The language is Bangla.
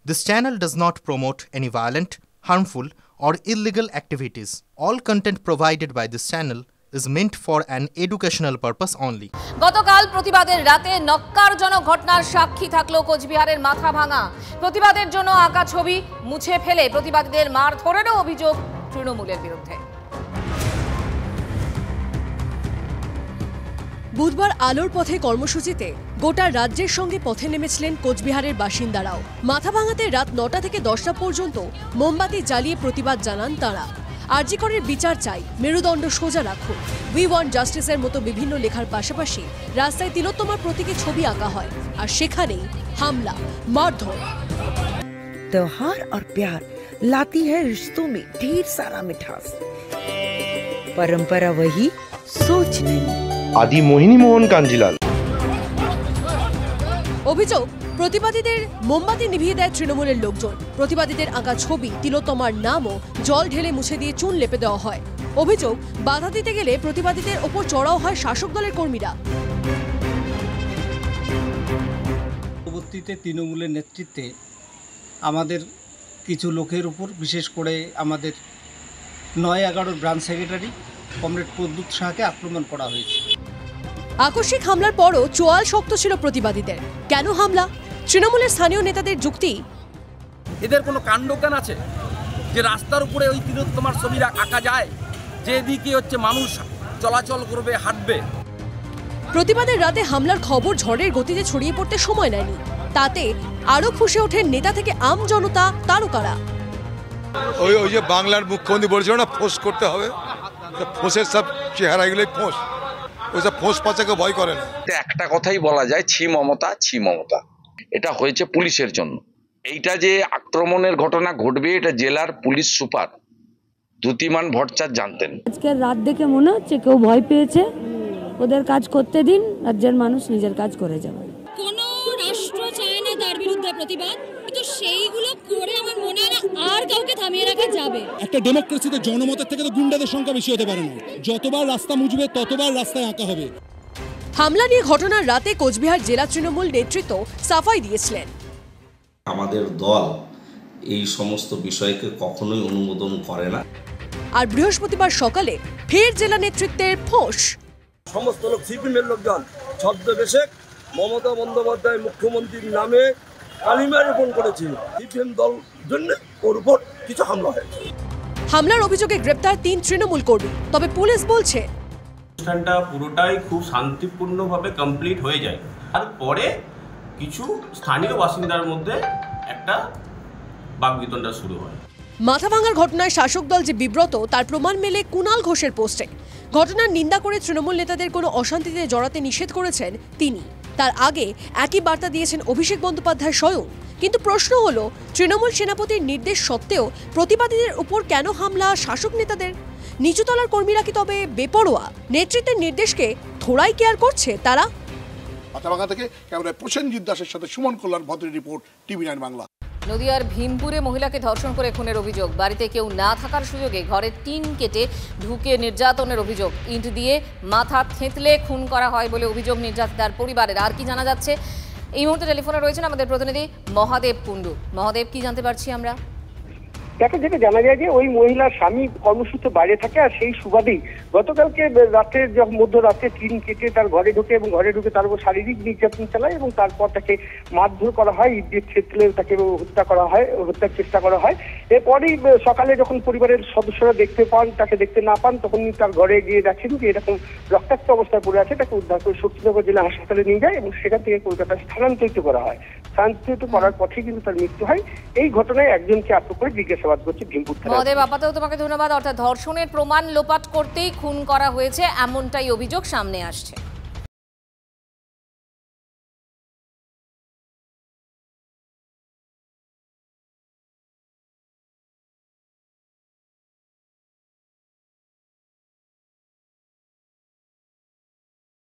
This channel does not promote any violent, harmful, or illegal activities. All content provided by this channel is meant for an educational purpose only. গতকাল প্রতিবাদের রাতে নক্কারজনক ঘটনার সাক্ষী থাকলো কোচবিহারের মাথাভাঙা। প্রতিবাদের জন্য আঁকা ছবি মুছে ফেলে প্রতিবাদীদের মারধরেরও অভিযোগ তৃণমূলের বিরুদ্ধে। বুধবার আলোর পথে কর্মসূচিতে গোটা রাজ্যের সঙ্গে পথে নেমেছিলেন কোচবিহারের বাসিন্দারাও। মাথাভাঙাতে রাত 9টা থেকে 10টা পর্যন্ত মোমবাতি জ্বালিয়ে প্রতিবাদ জানান তাঁরা। আরজি করের বিচার চাই, মেরুদণ্ড সোজা রাখুন, উই ওয়ান্ট জাস্টিসের মতো বিভিন্ন লেখার পাশাপাশি রাস্তায় তিলোত্তমার প্রতীকে ছবি আঁকা হয়, আর সেখানেই হামলা, মারধর। त्योहार और प्यार लाती है रिश्तों में ढेर सारा मिठास। परंपरा वही, सोच नहीं। आदि मोहिनी मोहन कांजीलाल। অভিযোগ, প্রতিবাদীদের মোমবাতি নিভিয়ে দেয় তৃণমূলের লোকজন। প্রতিবাদীদের আঁকা ছবি, তিলোত্তমার নামও জল ঢেলে মুছে দিয়ে চুন লেপে দেওয়া হয়। অভিযোগ, বাধা দিতে গেলে প্রতিবাদীদের ওপর চড়াও হয় শাসক দলের কর্মীরা। পরবর্তীতে তৃণমূলের নেতৃত্বে আমাদের কিছু লোকের উপর, বিশেষ করে আমাদের 9-11 ব্রাঞ্চ সেক্রেটারি কমরেড প্রদ্যুৎ শাহকে আক্রমণ করা হয়েছে। আকস্মিক হামলার পরও চোয়াল শক্ত ছিল প্রতিবাদীদের। কেন হামলা? তৃণমূলের স্থানীয় নেতাদের যুক্তি, এদের কোনো কাণ্ডজ্ঞান আছে যে রাস্তার উপরে ওই তিলোত্তমার ছবি আঁকা যায়, যেদিকে হচ্ছে মানুষ চলাচল করবে, হাঁটবে। প্রতিবাদের রাতে হামলার খবর ঝড়ের গতিতে ছড়িয়ে পড়তে সময় নেয়নি। তাতে আরো ফুঁসে ওঠেন নেতা থেকে আম জনতা, তারকারা। ওই যে বাংলার মুখ্যমন্ত্রী বলেছিল না, ফোঁস করতে হবে, ফোঁসের সব চেহারাগুলোই ফোঁস, ওইসব ফোঁস পাচাকে ভয় করে না। একটা কথাই বলা যায়, ছি মমতা, ছি মমতা। এটা হয়েছে পুলিশের জন্য। এইটা যে আক্রমণের ঘটনা ঘটবে, এটা জেলার পুলিশ সুপার দ্যুতিমান ভট্টাচার্য জানতেন। আজকের রাত দেখে মনে হচ্ছে কেউ ভয় পেয়েছে, ওদের কাজ করতে দিন, রাজ্যের মানুষ নিজের কাজ করে যাবে। কোনো রাষ্ট্র চায় না তার বিরুদ্ধে প্রতিবাদ, কিন্তু সেইগুলো করে আমার মনে হয় না আর কাউকে থামিয়ে রাখা যাবে। একটা ডেমোক্রেসিতে জনমতের থেকে তো গুন্ডাদের সংখ্যা বেশি হতে পারে না। যতবার রাস্তা মুজবে ততবার রাস্তায় আঁকা হবে। হামলা নিয়ে ঘটনার রাতে কোচবিহার জেলা তৃণমূল নেতৃত্ব সাফাই দিয়েছিলেন। আমাদের দল এই সমস্ত বিষয়কে কখনোই অনুমোদন করে না। আর বৃহস্পতিবার সকালে ফের জেলা নেতৃত্বের ফোঁস। সমস্ত লোক সিপিএমের লোকজন ছদ্মবেশে মমতা বন্দ্যোপাধ্যায় মুখ্যমন্ত্রীর নামে কালিমা রোপণ করেছে। সিপিএম দল জন্য ওর উপর কিছু হামলা হয়েছে। হামলার অভিযোগে গ্রেপ্তার 3 তৃণমূল কর্মী। তবে পুলিশ বলছে অনুষ্ঠানটা পুরোটাই খুব শান্তিপূর্ণভাবে কমপ্লিট হয়ে যায়। তারপরে কিছু স্থানীয় বাসিন্দার মধ্যে একটা বাকবিতণ্ডা শুরু হয়। মাথাভাঙার ঘটনায় শাসক দল যে বিব্রত, তার প্রমাণ মেলে কুণাল ঘোষের পোস্টে। ঘটনার নিন্দা করে তৃণমূল নেতাদের কোনো অশান্তিতে জড়াতে নিষেধ করেছেন তিনি। তার আগে একই বার্তা দিয়েছেন অভিষেক বন্দ্যোপাধ্যায় স্বয়ং। কিন্তু প্রশ্ন হলো, তৃণমূল সেনাপতির নির্দেশ সত্ত্বেও প্রতিবাদীদের উপর কেন হামলা শাসক নেতাদের? নিচুতলার কর্মীরা কি তবে বেপরোয়া? নেতৃত্বের নির্দেশকে থোড়াই কেয়ার করছে তারা? মাথাভাঙা থেকে ক্যামেরায় প্রসেনজিৎ দাসের সাথে সুমন কল্যাণ ভদ্রের রিপোর্ট, টিভি9 বাংলা। নদিয়ার ভীমপুরে মহিলাকে ধর্ষণ করে খুনের অভিযোগ। বাড়িতে কেউ না থাকার সুযোগে ঘরের টিন কেটে ঢুকে নির্যাতনের অভিযোগ। ইট দিয়ে মাথা থেঁতলে খুন করা হয় বলে অভিযোগ নির্যাতিতার পরিবারের। আর কি জানা যাচ্ছে? এই মুহূর্তে টেলিফোনে রয়েছেন আমাদের প্রতিনিধি মহাদেব কুণ্ডু। মহাদেব, কি জানতে পারছি আমরা? তাকে যেটা জানা যায় যে ওই মহিলার স্বামী কর্মসূত্রে বাইরে থাকে, আর সেই সুবাদেই গতকালকে রাতে মধ্যরাতে টিন কেটে তার ঘরে ঢুকে এবং ঘরে ঢুকে তার উপর শারীরিক নির্যাতন চালায় এবং তারপর তাকে মারধর করা হয়, ইট দিয়ে থেতলে তাকে হত্যার চেষ্টা করা হয়। এরপরেই সকালে যখন পরিবারের সদস্যরা তাকে দেখতে না পান, তখন তার ঘরে গিয়ে দেখেন যে এরকম রক্তাক্ত অবস্থায় পড়ে আছে। তাকে উদ্ধার করে শক্তিনগর জেলা হাসপাতালে নিয়ে যায় এবং সেখান থেকে কলকাতায় স্থানান্তরিত করা হয়। স্থানান্তরিত করার পথে কিন্তু তার মৃত্যু হয়। এই ঘটনায় একজনকে আটক করে জিজ্ঞাসাবাদ করছে ভীমপুর থানা। মহাদেব, আপাতত তোমাকে ধন্যবাদ। অর্থাৎ ধর্ষণের প্রমাণ লোপাট করতেই খুন করা হয়েছে, এমনটাই অভিযোগ সামনে আসছে।